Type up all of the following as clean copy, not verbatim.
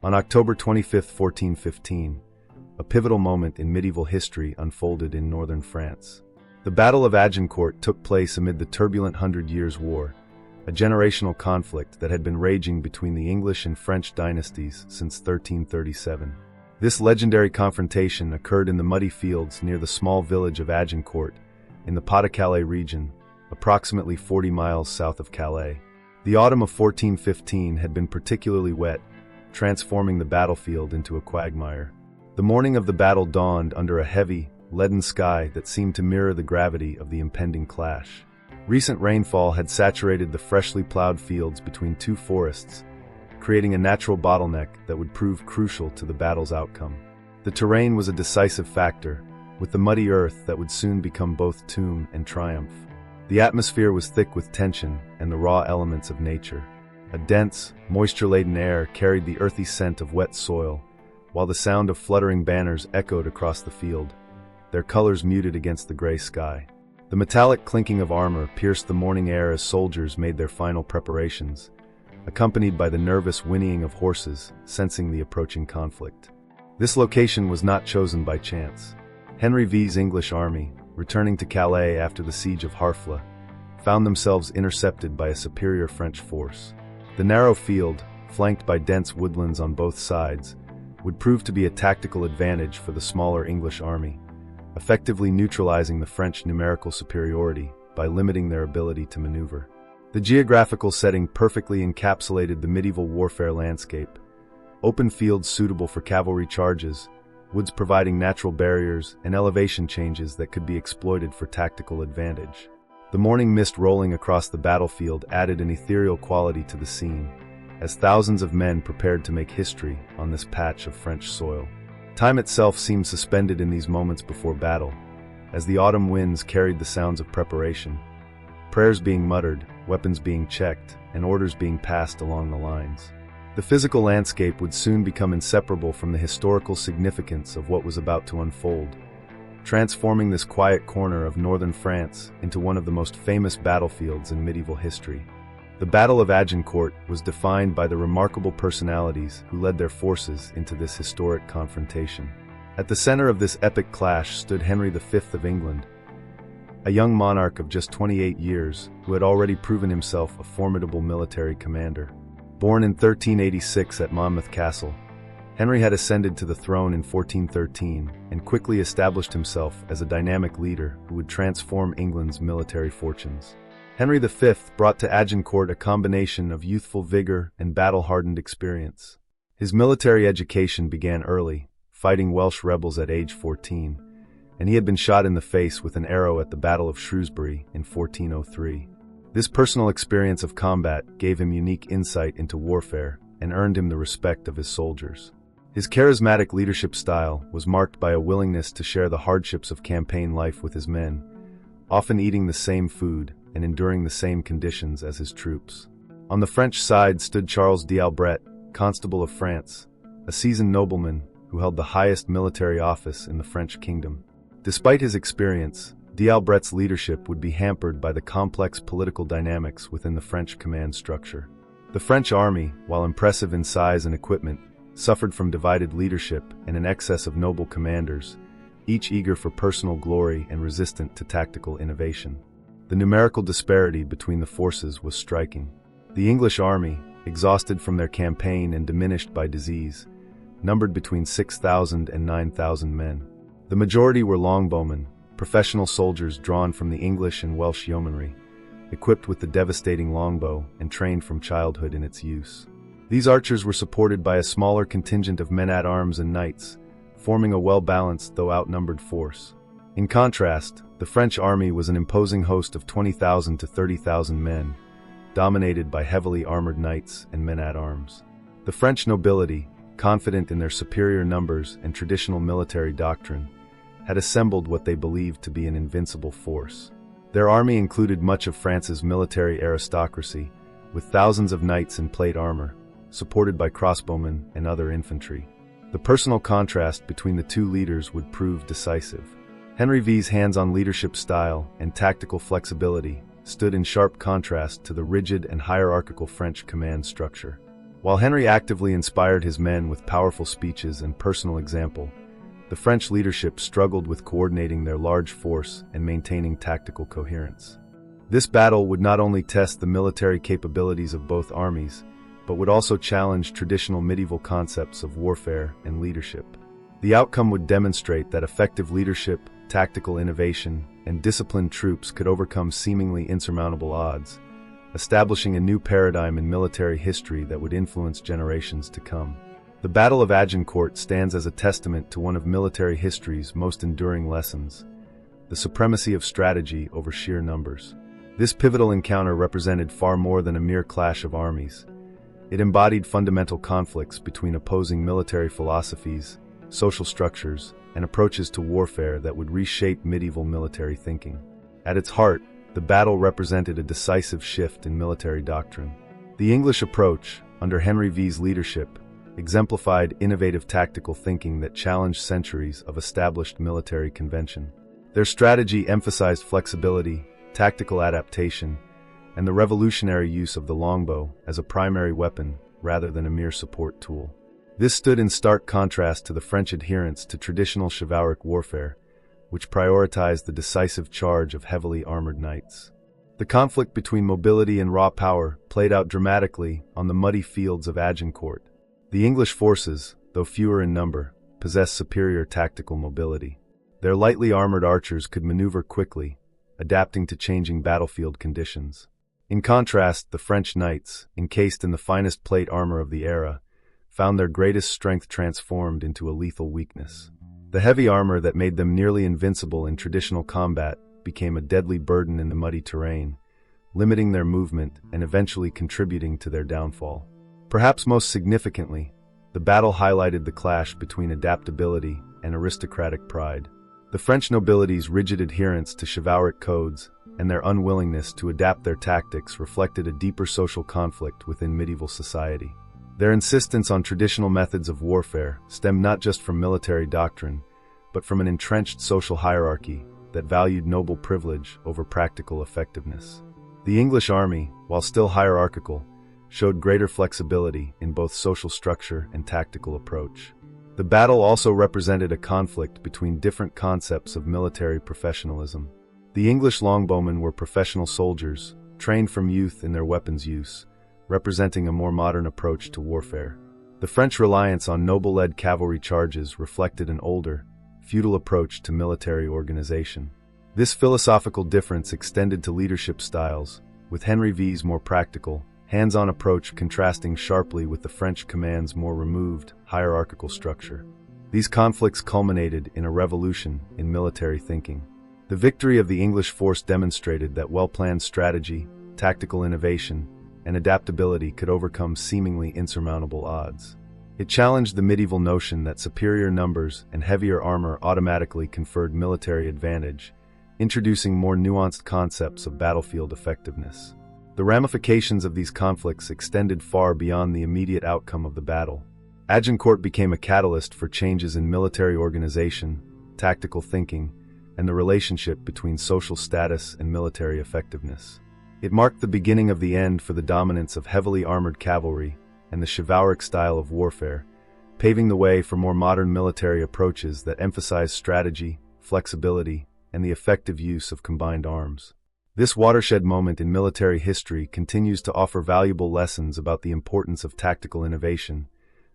On October 25, 1415, a pivotal moment in medieval history unfolded in northern France. The Battle of Agincourt took place amid the turbulent Hundred Years' War, a generational conflict that had been raging between the English and French dynasties since 1337. This legendary confrontation occurred in the muddy fields near the small village of Agincourt in the Pas-de-Calais region, approximately 40 miles south of Calais. The autumn of 1415 had been particularly wet, transforming the battlefield into a quagmire. The morning of the battle dawned under a heavy, leaden sky that seemed to mirror the gravity of the impending clash. Recent rainfall had saturated the freshly plowed fields between two forests, creating a natural bottleneck that would prove crucial to the battle's outcome. The terrain was a decisive factor, with the muddy earth that would soon become both tomb and triumph. The atmosphere was thick with tension and the raw elements of nature. A dense, moisture-laden air carried the earthy scent of wet soil, while the sound of fluttering banners echoed across the field, their colors muted against the gray sky. The metallic clinking of armor pierced the morning air as soldiers made their final preparations, accompanied by the nervous whinnying of horses, sensing the approaching conflict. This location was not chosen by chance. Henry V's English army, returning to Calais after the siege of Harfleur, found themselves intercepted by a superior French force. The narrow field, flanked by dense woodlands on both sides, would prove to be a tactical advantage for the smaller English army, effectively neutralizing the French numerical superiority by limiting their ability to maneuver. The geographical setting perfectly encapsulated the medieval warfare landscape. Open fields suitable for cavalry charges, woods providing natural barriers, and elevation changes that could be exploited for tactical advantage. The morning mist rolling across the battlefield added an ethereal quality to the scene, as thousands of men prepared to make history on this patch of French soil. Time itself seemed suspended in these moments before battle, as the autumn winds carried the sounds of preparation, prayers being muttered, weapons being checked, and orders being passed along the lines. The physical landscape would soon become inseparable from the historical significance of what was about to unfold, transforming this quiet corner of northern France into one of the most famous battlefields in medieval history. The Battle of Agincourt was defined by the remarkable personalities who led their forces into this historic confrontation. At the center of this epic clash stood Henry V of England, a young monarch of just 28 years who had already proven himself a formidable military commander. Born in 1386 at Monmouth Castle, Henry had ascended to the throne in 1413 and quickly established himself as a dynamic leader who would transform England's military fortunes. Henry V brought to Agincourt a combination of youthful vigor and battle-hardened experience. His military education began early, fighting Welsh rebels at age 14, and he had been shot in the face with an arrow at the Battle of Shrewsbury in 1403. This personal experience of combat gave him unique insight into warfare and earned him the respect of his soldiers. His charismatic leadership style was marked by a willingness to share the hardships of campaign life with his men, often eating the same food and enduring the same conditions as his troops. On the French side stood Charles d'Albret, Constable of France, a seasoned nobleman who held the highest military office in the French kingdom. Despite his experience, d'Albret's leadership would be hampered by the complex political dynamics within the French command structure. The French army, while impressive in size and equipment, suffered from divided leadership and an excess of noble commanders, each eager for personal glory and resistant to tactical innovation. The numerical disparity between the forces was striking. The English army, exhausted from their campaign and diminished by disease, numbered between 6,000 and 9,000 men. The majority were longbowmen, professional soldiers drawn from the English and Welsh yeomanry, equipped with the devastating longbow and trained from childhood in its use. These archers were supported by a smaller contingent of men-at-arms and knights, forming a well-balanced though outnumbered force. In contrast, the French army was an imposing host of 20,000 to 30,000 men, dominated by heavily armored knights and men-at-arms. The French nobility, confident in their superior numbers and traditional military doctrine, had assembled what they believed to be an invincible force. Their army included much of France's military aristocracy, with thousands of knights in plate armor, supported by crossbowmen and other infantry. The personal contrast between the two leaders would prove decisive. Henry V's hands-on leadership style and tactical flexibility stood in sharp contrast to the rigid and hierarchical French command structure. While Henry actively inspired his men with powerful speeches and personal example, the French leadership struggled with coordinating their large force and maintaining tactical coherence. This battle would not only test the military capabilities of both armies, but would also challenge traditional medieval concepts of warfare and leadership. The outcome would demonstrate that effective leadership, tactical innovation, and disciplined troops could overcome seemingly insurmountable odds, establishing a new paradigm in military history that would influence generations to come. The Battle of Agincourt stands as a testament to one of military history's most enduring lessons: the supremacy of strategy over sheer numbers. This pivotal encounter represented far more than a mere clash of armies. It embodied fundamental conflicts between opposing military philosophies, social structures, and approaches to warfare that would reshape medieval military thinking. At its heart, the battle represented a decisive shift in military doctrine. The English approach, under Henry V's leadership, exemplified innovative tactical thinking that challenged centuries of established military convention. Their strategy emphasized flexibility, tactical adaptation, and the revolutionary use of the longbow as a primary weapon rather than a mere support tool. This stood in stark contrast to the French adherence to traditional chivalric warfare, which prioritized the decisive charge of heavily armored knights. The conflict between mobility and raw power played out dramatically on the muddy fields of Agincourt. The English forces, though fewer in number, possessed superior tactical mobility. Their lightly armored archers could maneuver quickly, adapting to changing battlefield conditions. In contrast, the French knights, encased in the finest plate armor of the era, found their greatest strength transformed into a lethal weakness. The heavy armor that made them nearly invincible in traditional combat became a deadly burden in the muddy terrain, limiting their movement and eventually contributing to their downfall. Perhaps most significantly, the battle highlighted the clash between adaptability and aristocratic pride. The French nobility's rigid adherence to chivalric codes and their unwillingness to adapt their tactics reflected a deeper social conflict within medieval society. Their insistence on traditional methods of warfare stemmed not just from military doctrine, but from an entrenched social hierarchy that valued noble privilege over practical effectiveness. The English army, while still hierarchical, showed greater flexibility in both social structure and tactical approach. The battle also represented a conflict between different concepts of military professionalism. The English longbowmen were professional soldiers, trained from youth in their weapons use, representing a more modern approach to warfare. The French reliance on noble-led cavalry charges reflected an older, feudal approach to military organization. This philosophical difference extended to leadership styles, with Henry V's more practical, hands-on approach contrasting sharply with the French command's more removed, hierarchical structure. These conflicts culminated in a revolution in military thinking. The victory of the English force demonstrated that well-planned strategy, tactical innovation, and adaptability could overcome seemingly insurmountable odds. It challenged the medieval notion that superior numbers and heavier armor automatically conferred military advantage, introducing more nuanced concepts of battlefield effectiveness. The ramifications of these conflicts extended far beyond the immediate outcome of the battle. Agincourt became a catalyst for changes in military organization, tactical thinking, and the relationship between social status and military effectiveness. It marked the beginning of the end for the dominance of heavily armored cavalry and the chivalric style of warfare, paving the way for more modern military approaches that emphasize strategy, flexibility, and the effective use of combined arms. This watershed moment in military history continues to offer valuable lessons about the importance of tactical innovation,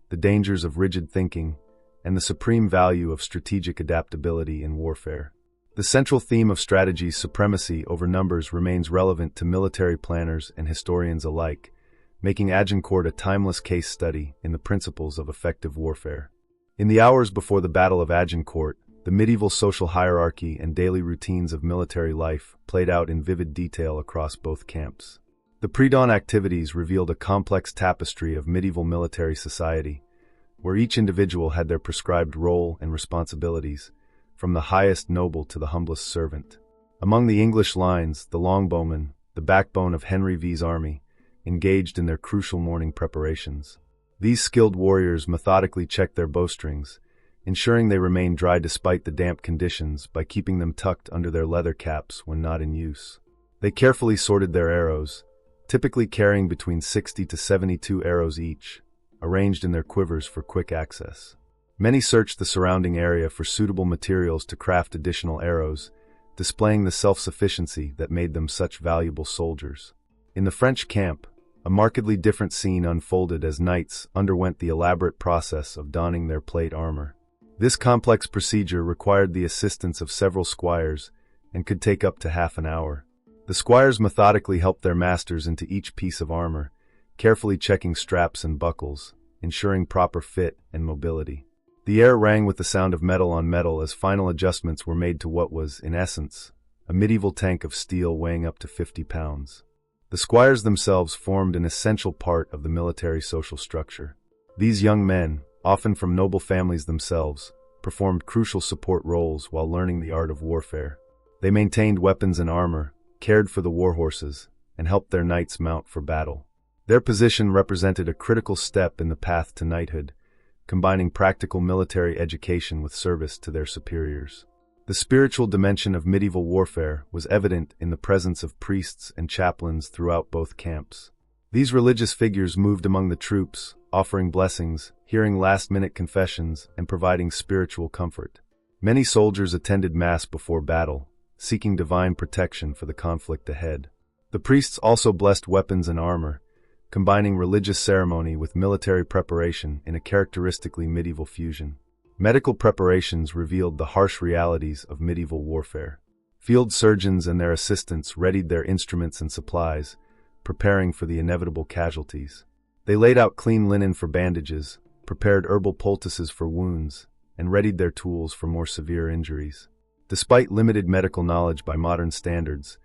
the dangers of rigid thinking, and the supreme value of strategic adaptability in warfare. The central theme of strategy's supremacy over numbers remains relevant to military planners and historians alike, making Agincourt a timeless case study in the principles of effective warfare. In the hours before the Battle of Agincourt, the medieval social hierarchy and daily routines of military life played out in vivid detail across both camps. The pre-dawn activities revealed a complex tapestry of medieval military society, where each individual had their prescribed role and responsibilities, from the highest noble to the humblest servant. Among the English lines, the longbowmen, the backbone of Henry V's army, engaged in their crucial morning preparations. These skilled warriors methodically checked their bowstrings, ensuring they remained dry despite the damp conditions by keeping them tucked under their leather caps when not in use. They carefully sorted their arrows, typically carrying between 60 to 72 arrows each, arranged in their quivers for quick access. Many searched the surrounding area for suitable materials to craft additional arrows, displaying the self-sufficiency that made them such valuable soldiers. In the French camp, a markedly different scene unfolded as knights underwent the elaborate process of donning their plate armor. This complex procedure required the assistance of several squires and could take up to half an hour. The squires methodically helped their masters into each piece of armor, carefully checking straps and buckles, ensuring proper fit and mobility. The air rang with the sound of metal on metal as final adjustments were made to what was, in essence, a medieval tank of steel weighing up to 50 pounds. The squires themselves formed an essential part of the military social structure. These young men, often from noble families themselves, performed crucial support roles while learning the art of warfare. They maintained weapons and armor, cared for the war horses, and helped their knights mount for battle. Their position represented a critical step in the path to knighthood, combining practical military education with service to their superiors. The spiritual dimension of medieval warfare was evident in the presence of priests and chaplains throughout both camps. These religious figures moved among the troops, offering blessings, hearing last-minute confessions, and providing spiritual comfort. Many soldiers attended Mass before battle, seeking divine protection for the conflict ahead. The priests also blessed weapons and armor, combining religious ceremony with military preparation in a characteristically medieval fusion. Medical preparations revealed the harsh realities of medieval warfare. Field surgeons and their assistants readied their instruments and supplies, preparing for the inevitable casualties. They laid out clean linen for bandages, prepared herbal poultices for wounds, and readied their tools for more severe injuries. Despite limited medical knowledge by modern standards,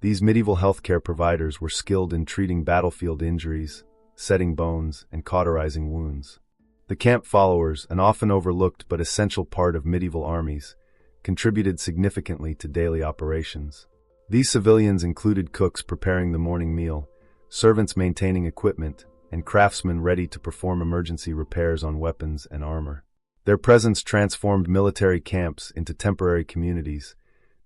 these medieval healthcare providers were skilled in treating battlefield injuries, setting bones, and cauterizing wounds. The camp followers, an often overlooked but essential part of medieval armies, contributed significantly to daily operations. These civilians included cooks preparing the morning meal, servants maintaining equipment, and craftsmen ready to perform emergency repairs on weapons and armor. Their presence transformed military camps into temporary communities,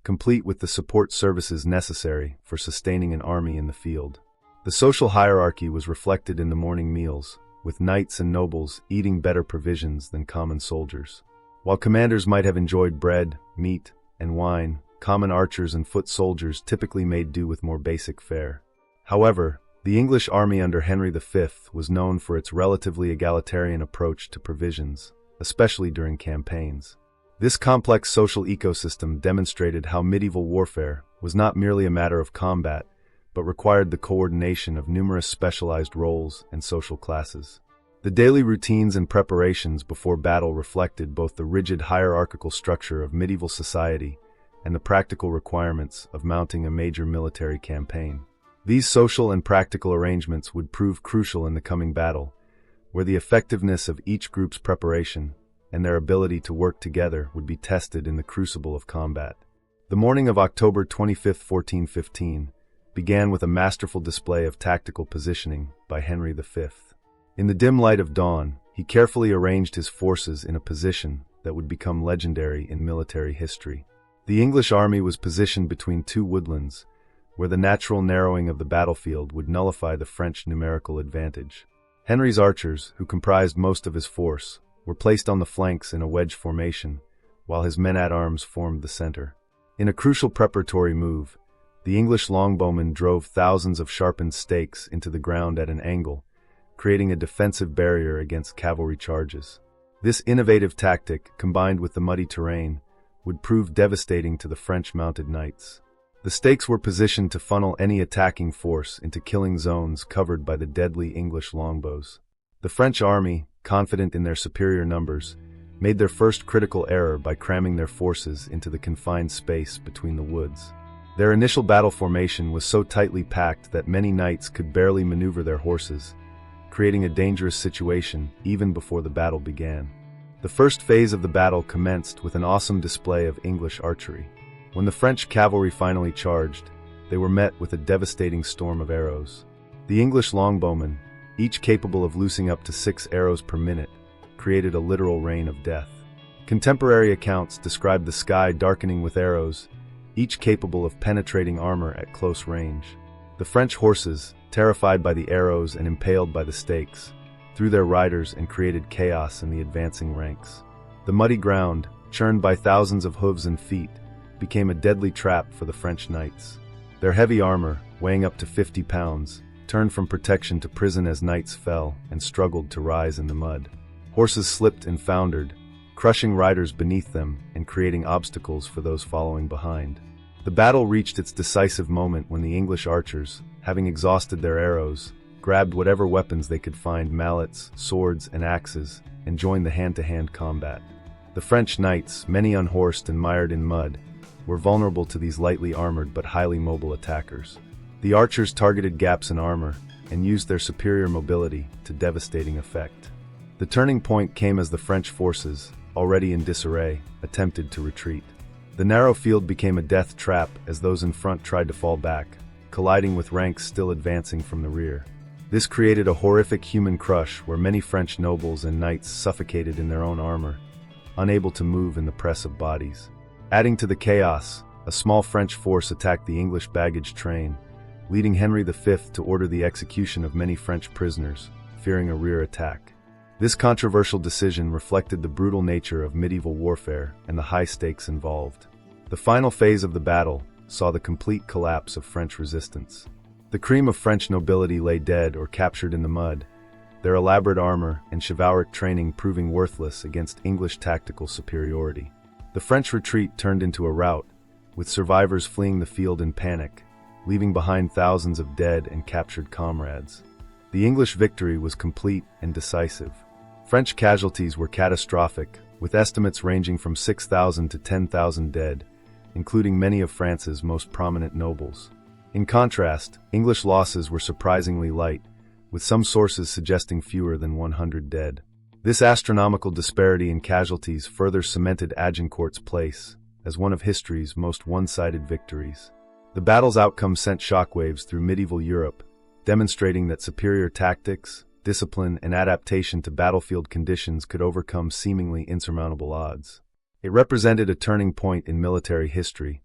complete with the support services necessary for sustaining an army in the field. The social hierarchy was reflected in the morning meals, with knights and nobles eating better provisions than common soldiers. While commanders might have enjoyed bread, meat, and wine, common archers and foot soldiers typically made do with more basic fare. However, the English army under Henry V was known for its relatively egalitarian approach to provisions, especially during campaigns. This complex social ecosystem demonstrated how medieval warfare was not merely a matter of combat, but required the coordination of numerous specialized roles and social classes. The daily routines and preparations before battle reflected both the rigid hierarchical structure of medieval society and the practical requirements of mounting a major military campaign. These social and practical arrangements would prove crucial in the coming battle, where the effectiveness of each group's preparation and their ability to work together would be tested in the crucible of combat. The morning of October 25, 1415, began with a masterful display of tactical positioning by Henry V. In the dim light of dawn, he carefully arranged his forces in a position that would become legendary in military history. The English army was positioned between two woodlands, where the natural narrowing of the battlefield would nullify the French numerical advantage. Henry's archers, who comprised most of his force, were placed on the flanks in a wedge formation, while his men-at-arms formed the center. In a crucial preparatory move, the English longbowmen drove thousands of sharpened stakes into the ground at an angle, creating a defensive barrier against cavalry charges. This innovative tactic, combined with the muddy terrain, would prove devastating to the French mounted knights. The stakes were positioned to funnel any attacking force into killing zones covered by the deadly English longbows. The French army, confident in their superior numbers, made their first critical error by cramming their forces into the confined space between the woods. Their initial battle formation was so tightly packed that many knights could barely maneuver their horses, creating a dangerous situation even before the battle began. The first phase of the battle commenced with an awesome display of English archery. When the French cavalry finally charged, they were met with a devastating storm of arrows. The English longbowmen, each capable of loosing up to 6 arrows per minute, created a literal rain of death. Contemporary accounts describe the sky darkening with arrows, each capable of penetrating armor at close range. The French horses, terrified by the arrows and impaled by the stakes, threw their riders and created chaos in the advancing ranks. The muddy ground, churned by thousands of hooves and feet, became a deadly trap for the French knights. Their heavy armor, weighing up to 50 pounds, turned from protection to prison as knights fell and struggled to rise in the mud. Horses slipped and foundered, crushing riders beneath them and creating obstacles for those following behind. The battle reached its decisive moment when the English archers, having exhausted their arrows, grabbed whatever weapons they could find, mallets, swords, and axes, and joined the hand-to-hand combat. The French knights, many unhorsed and mired in mud, were vulnerable to these lightly armored but highly mobile attackers. The archers targeted gaps in armor and used their superior mobility to devastating effect. The turning point came as the French forces, already in disarray, attempted to retreat. The narrow field became a death trap as those in front tried to fall back, colliding with ranks still advancing from the rear. This created a horrific human crush where many French nobles and knights suffocated in their own armor, unable to move in the press of bodies. Adding to the chaos, a small French force attacked the English baggage train, leading Henry V to order the execution of many French prisoners, fearing a rear attack. This controversial decision reflected the brutal nature of medieval warfare and the high stakes involved. The final phase of the battle saw the complete collapse of French resistance. The cream of French nobility lay dead or captured in the mud, their elaborate armor and chivalric training proving worthless against English tactical superiority. The French retreat turned into a rout, with survivors fleeing the field in panic, leaving behind thousands of dead and captured comrades. The English victory was complete and decisive. French casualties were catastrophic, with estimates ranging from 6,000 to 10,000 dead, including many of France's most prominent nobles. In contrast, English losses were surprisingly light, with some sources suggesting fewer than 100 dead. This astronomical disparity in casualties further cemented Agincourt's place as one of history's most one-sided victories. The battle's outcome sent shockwaves through medieval Europe, demonstrating that superior tactics, discipline, and adaptation to battlefield conditions could overcome seemingly insurmountable odds. It represented a turning point in military history,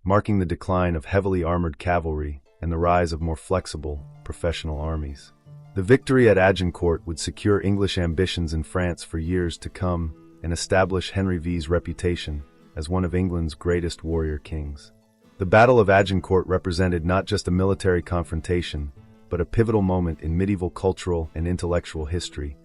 marking the decline of heavily armored cavalry and the rise of more flexible, professional armies. The victory at Agincourt would secure English ambitions in France for years to come and establish Henry V's reputation as one of England's greatest warrior kings. The Battle of Agincourt represented not just a military confrontation, but a pivotal moment in medieval cultural and intellectual history,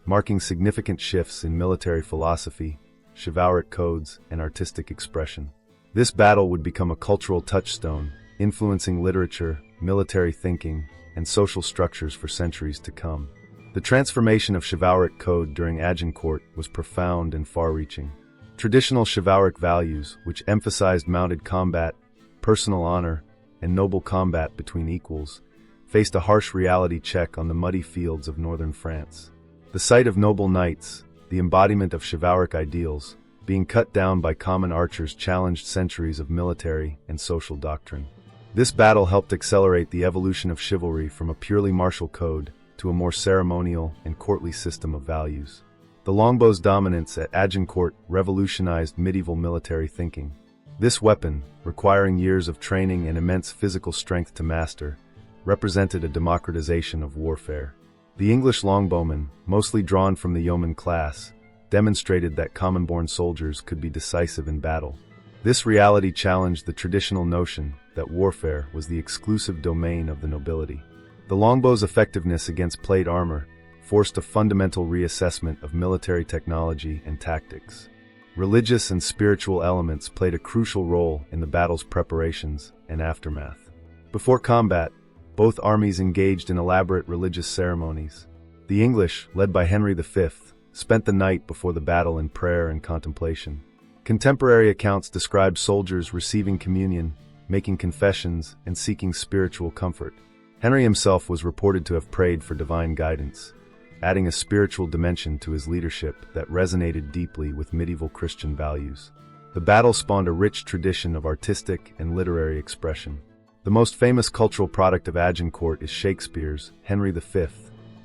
marking significant shifts in military philosophy, chivalric codes, and artistic expression. This battle would become a cultural touchstone, influencing literature, military thinking, and social structures for centuries to come. The transformation of chivalric code during Agincourt was profound and far-reaching. Traditional chivalric values, which emphasized mounted combat, personal honor, and noble combat between equals, faced a harsh reality check on the muddy fields of northern France. The sight of noble knights, the embodiment of chivalric ideals, being cut down by common archers challenged centuries of military and social doctrine. This battle helped accelerate the evolution of chivalry from a purely martial code to a more ceremonial and courtly system of values. The longbow's dominance at Agincourt revolutionized medieval military thinking. This weapon, requiring years of training and immense physical strength to master, represented a democratization of warfare. The English longbowmen, mostly drawn from the yeoman class, demonstrated that common-born soldiers could be decisive in battle. This reality challenged the traditional notion that warfare was the exclusive domain of the nobility. The longbow's effectiveness against plate armor forced a fundamental reassessment of military technology and tactics. Religious and spiritual elements played a crucial role in the battle's preparations and aftermath. Before combat, both armies engaged in elaborate religious ceremonies. The English, led by Henry V, spent the night before the battle in prayer and contemplation. Contemporary accounts describe soldiers receiving communion, making confessions, and seeking spiritual comfort. Henry himself was reported to have prayed for divine guidance, adding a spiritual dimension to his leadership that resonated deeply with medieval Christian values. The battle spawned a rich tradition of artistic and literary expression. The most famous cultural product of Agincourt is Shakespeare's Henry V,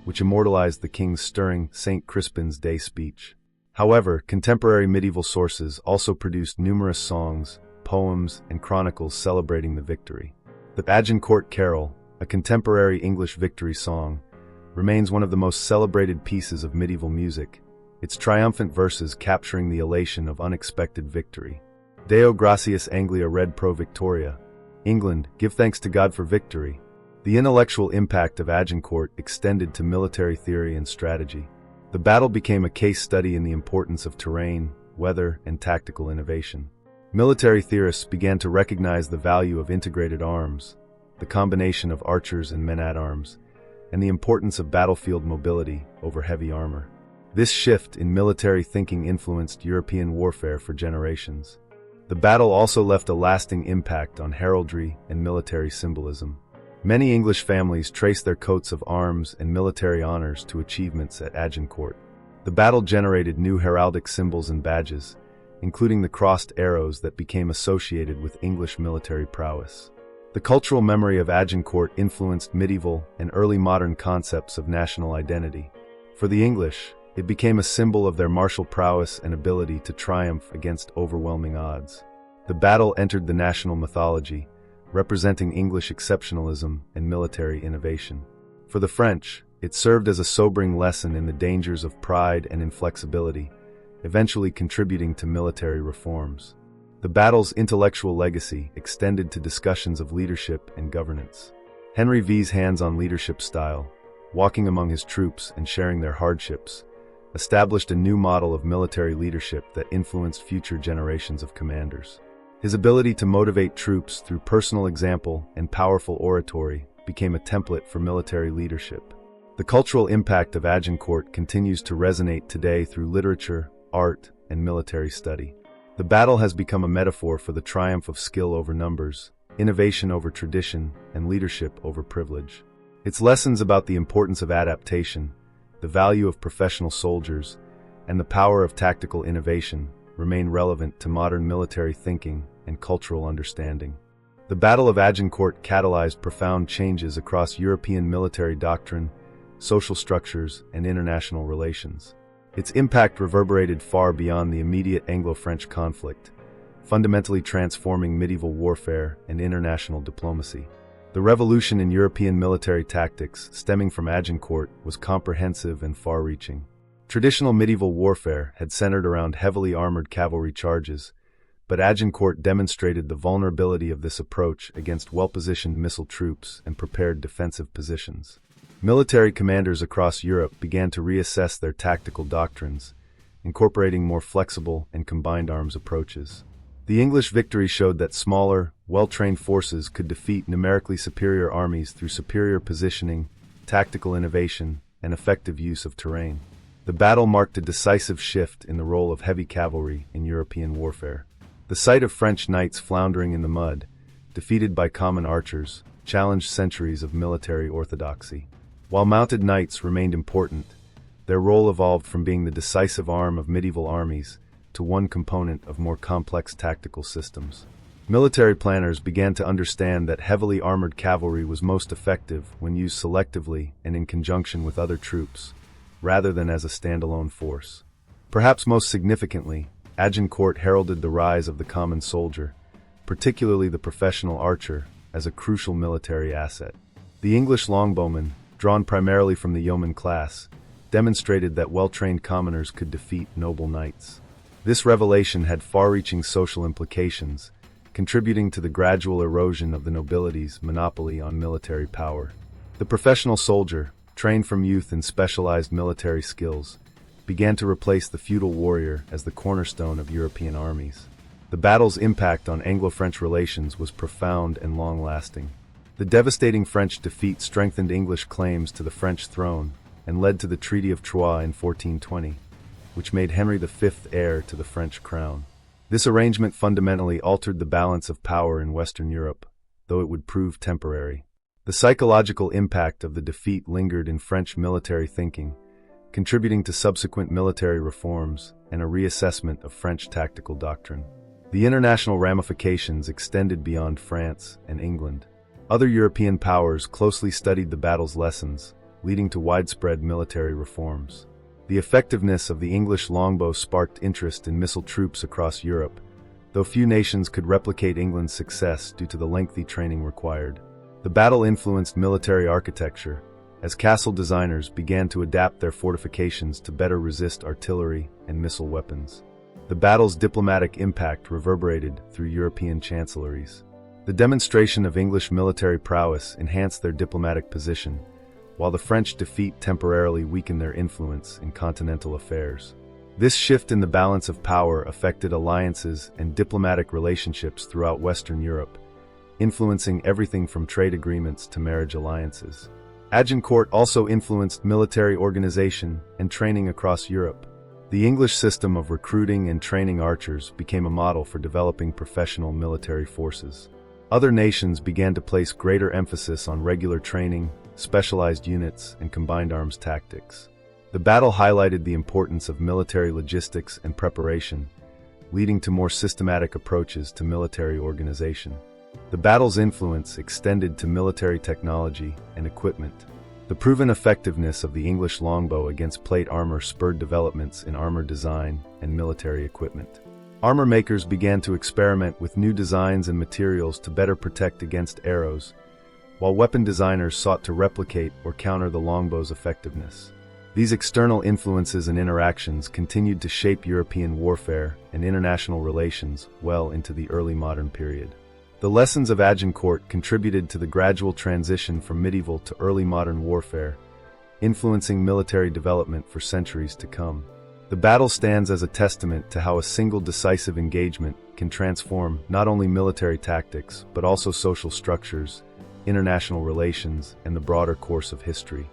which immortalized the king's stirring St. Crispin's Day speech. However, contemporary medieval sources also produced numerous songs, poems, and chronicles celebrating the victory. The Agincourt Carol, a contemporary English victory song, remains one of the most celebrated pieces of medieval music, its triumphant verses capturing the elation of unexpected victory. Deo gratias Anglia red pro victoria. England, give thanks to God for victory. The intellectual impact of Agincourt extended to military theory and strategy. The battle became a case study in the importance of terrain, weather, and tactical innovation. Military theorists began to recognize the value of integrated arms, the combination of archers and men-at-arms, and the importance of battlefield mobility over heavy armor. This shift in military thinking influenced European warfare for generations. The battle also left a lasting impact on heraldry and military symbolism. Many English families trace their coats of arms and military honors to achievements at Agincourt. The battle generated new heraldic symbols and badges, including the crossed arrows that became associated with English military prowess. The cultural memory of Agincourt influenced medieval and early modern concepts of national identity. For the English, it became a symbol of their martial prowess and ability to triumph against overwhelming odds. The battle entered the national mythology, representing English exceptionalism and military innovation. For the French, it served as a sobering lesson in the dangers of pride and inflexibility, eventually contributing to military reforms. The battle's intellectual legacy extended to discussions of leadership and governance. Henry V's hands-on leadership style, walking among his troops and sharing their hardships, established a new model of military leadership that influenced future generations of commanders. His ability to motivate troops through personal example and powerful oratory became a template for military leadership. The cultural impact of Agincourt continues to resonate today through literature, art, and military study. The battle has become a metaphor for the triumph of skill over numbers, innovation over tradition, and leadership over privilege. Its lessons about the importance of adaptation, the value of professional soldiers, and the power of tactical innovation remain relevant to modern military thinking and cultural understanding. The Battle of Agincourt catalyzed profound changes across European military doctrine, social structures, and international relations. Its impact reverberated far beyond the immediate Anglo-French conflict, fundamentally transforming medieval warfare and international diplomacy. The revolution in European military tactics stemming from Agincourt was comprehensive and far-reaching. Traditional medieval warfare had centered around heavily armored cavalry charges, but Agincourt demonstrated the vulnerability of this approach against well-positioned missile troops and prepared defensive positions. Military commanders across Europe began to reassess their tactical doctrines, incorporating more flexible and combined arms approaches. The English victory showed that smaller, well-trained forces could defeat numerically superior armies through superior positioning, tactical innovation, and effective use of terrain. The battle marked a decisive shift in the role of heavy cavalry in European warfare. The sight of French knights floundering in the mud, defeated by common archers, challenged centuries of military orthodoxy. While mounted knights remained important, their role evolved from being the decisive arm of medieval armies to one component of more complex tactical systems. Military planners began to understand that heavily armored cavalry was most effective when used selectively and in conjunction with other troops, rather than as a standalone force. Perhaps most significantly, Agincourt heralded the rise of the common soldier, particularly the professional archer, as a crucial military asset. The English longbowmen, drawn primarily from the yeoman class, demonstrated that well-trained commoners could defeat noble knights. This revelation had far-reaching social implications, contributing to the gradual erosion of the nobility's monopoly on military power. The professional soldier, trained from youth in specialized military skills, began to replace the feudal warrior as the cornerstone of European armies. The battle's impact on Anglo-French relations was profound and long-lasting. The devastating French defeat strengthened English claims to the French throne and led to the Treaty of Troyes in 1420, which made Henry V heir to the French crown. This arrangement fundamentally altered the balance of power in Western Europe, though it would prove temporary. The psychological impact of the defeat lingered in French military thinking, contributing to subsequent military reforms and a reassessment of French tactical doctrine. The international ramifications extended beyond France and England. Other European powers closely studied the battle's lessons, leading to widespread military reforms. The effectiveness of the English longbow sparked interest in missile troops across Europe, though few nations could replicate England's success due to the lengthy training required. The battle influenced military architecture, as castle designers began to adapt their fortifications to better resist artillery and missile weapons. The battle's diplomatic impact reverberated through European chancelleries. The demonstration of English military prowess enhanced their diplomatic position, while the French defeat temporarily weakened their influence in continental affairs. This shift in the balance of power affected alliances and diplomatic relationships throughout Western Europe, influencing everything from trade agreements to marriage alliances. Agincourt also influenced military organization and training across Europe. The English system of recruiting and training archers became a model for developing professional military forces. Other nations began to place greater emphasis on regular training, specialized units, and combined arms tactics. The battle highlighted the importance of military logistics and preparation, leading to more systematic approaches to military organization. The battle's influence extended to military technology and equipment. The proven effectiveness of the English longbow against plate armor spurred developments in armor design and military equipment. Armor makers began to experiment with new designs and materials to better protect against arrows, while weapon designers sought to replicate or counter the longbow's effectiveness. These external influences and interactions continued to shape European warfare and international relations well into the early modern period. The lessons of Agincourt contributed to the gradual transition from medieval to early modern warfare, influencing military development for centuries to come. The battle stands as a testament to how a single decisive engagement can transform not only military tactics, but also social structures, international relations, and the broader course of history.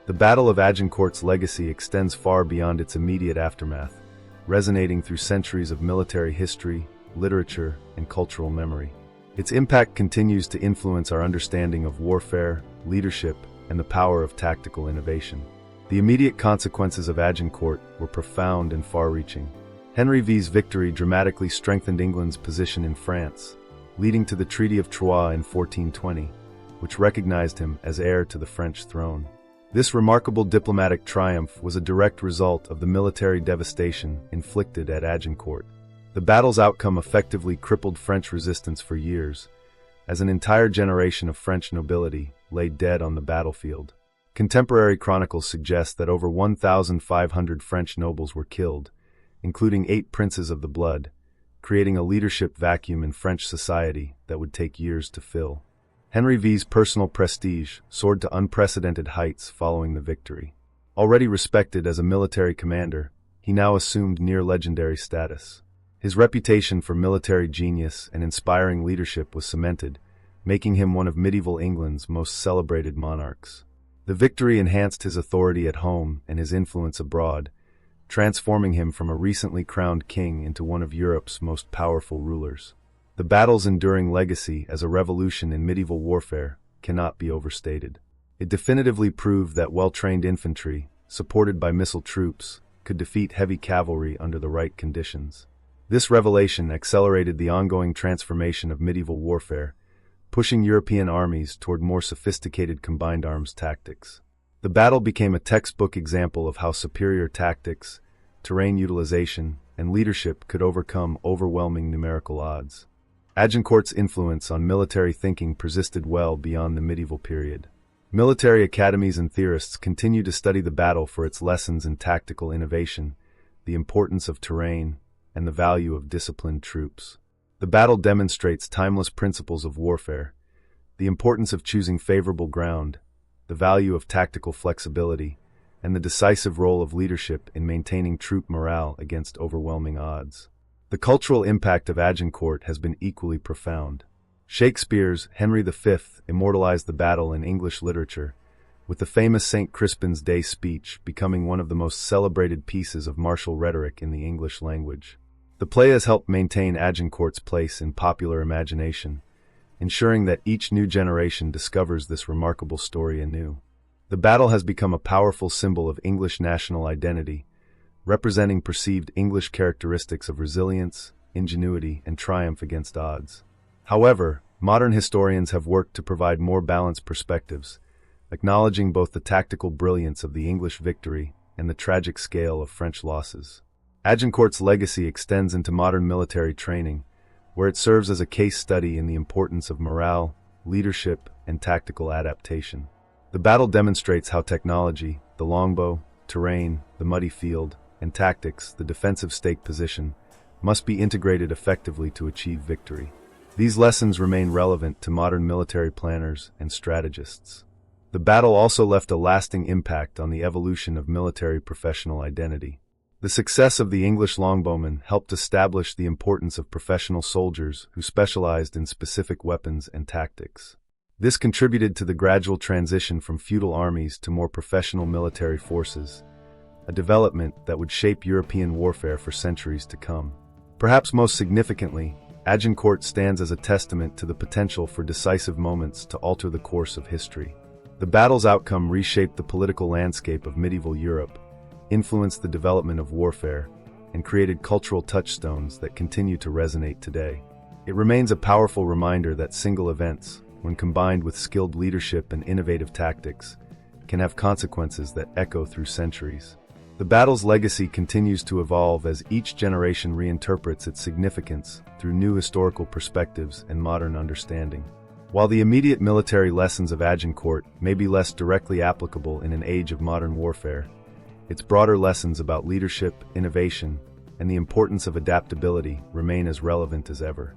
The Battle of Agincourt's legacy extends far beyond its immediate aftermath, resonating through centuries of military history, literature, and cultural memory. Its impact continues to influence our understanding of warfare, leadership, and the power of tactical innovation. The immediate consequences of Agincourt were profound and far-reaching. Henry V's victory dramatically strengthened England's position in France, leading to the Treaty of Troyes in 1420, which recognized him as heir to the French throne. This remarkable diplomatic triumph was a direct result of the military devastation inflicted at Agincourt. The battle's outcome effectively crippled French resistance for years, as an entire generation of French nobility lay dead on the battlefield. Contemporary chronicles suggest that over 1,500 French nobles were killed, including 8 princes of the blood, creating a leadership vacuum in French society that would take years to fill. Henry V's personal prestige soared to unprecedented heights following the victory. Already respected as a military commander, he now assumed near-legendary status. His reputation for military genius and inspiring leadership was cemented, making him one of medieval England's most celebrated monarchs. The victory enhanced his authority at home and his influence abroad, transforming him from a recently crowned king into one of Europe's most powerful rulers. The battle's enduring legacy as a revolution in medieval warfare cannot be overstated. It definitively proved that well-trained infantry, supported by missile troops, could defeat heavy cavalry under the right conditions. This revelation accelerated the ongoing transformation of medieval warfare, pushing European armies toward more sophisticated combined arms tactics. The battle became a textbook example of how superior tactics, terrain utilization, and leadership could overcome overwhelming numerical odds. Agincourt's influence on military thinking persisted well beyond the medieval period. Military academies and theorists continue to study the battle for its lessons in tactical innovation, the importance of terrain, and the value of disciplined troops. The battle demonstrates timeless principles of warfare, the importance of choosing favorable ground, the value of tactical flexibility, and the decisive role of leadership in maintaining troop morale against overwhelming odds. The cultural impact of Agincourt has been equally profound. Shakespeare's Henry V immortalized the battle in English literature, with the famous St. Crispin's Day speech becoming one of the most celebrated pieces of martial rhetoric in the English language. The play has helped maintain Agincourt's place in popular imagination, ensuring that each new generation discovers this remarkable story anew. The battle has become a powerful symbol of English national identity, representing perceived English characteristics of resilience, ingenuity, and triumph against odds. However, modern historians have worked to provide more balanced perspectives, acknowledging both the tactical brilliance of the English victory and the tragic scale of French losses. Agincourt's legacy extends into modern military training, where it serves as a case study in the importance of morale, leadership, and tactical adaptation. The battle demonstrates how technology, the longbow, terrain, the muddy field, and tactics, the defensive stake position, must be integrated effectively to achieve victory. These lessons remain relevant to modern military planners and strategists. The battle also left a lasting impact on the evolution of military professional identity. The success of the English longbowmen helped establish the importance of professional soldiers who specialized in specific weapons and tactics. This contributed to the gradual transition from feudal armies to more professional military forces, a development that would shape European warfare for centuries to come. Perhaps most significantly, Agincourt stands as a testament to the potential for decisive moments to alter the course of history. The battle's outcome reshaped the political landscape of medieval Europe, influenced the development of warfare, and created cultural touchstones that continue to resonate today. It remains a powerful reminder that single events, when combined with skilled leadership and innovative tactics, can have consequences that echo through centuries. The battle's legacy continues to evolve as each generation reinterprets its significance through new historical perspectives and modern understanding. While the immediate military lessons of Agincourt may be less directly applicable in an age of modern warfare, its broader lessons about leadership, innovation, and the importance of adaptability remain as relevant as ever.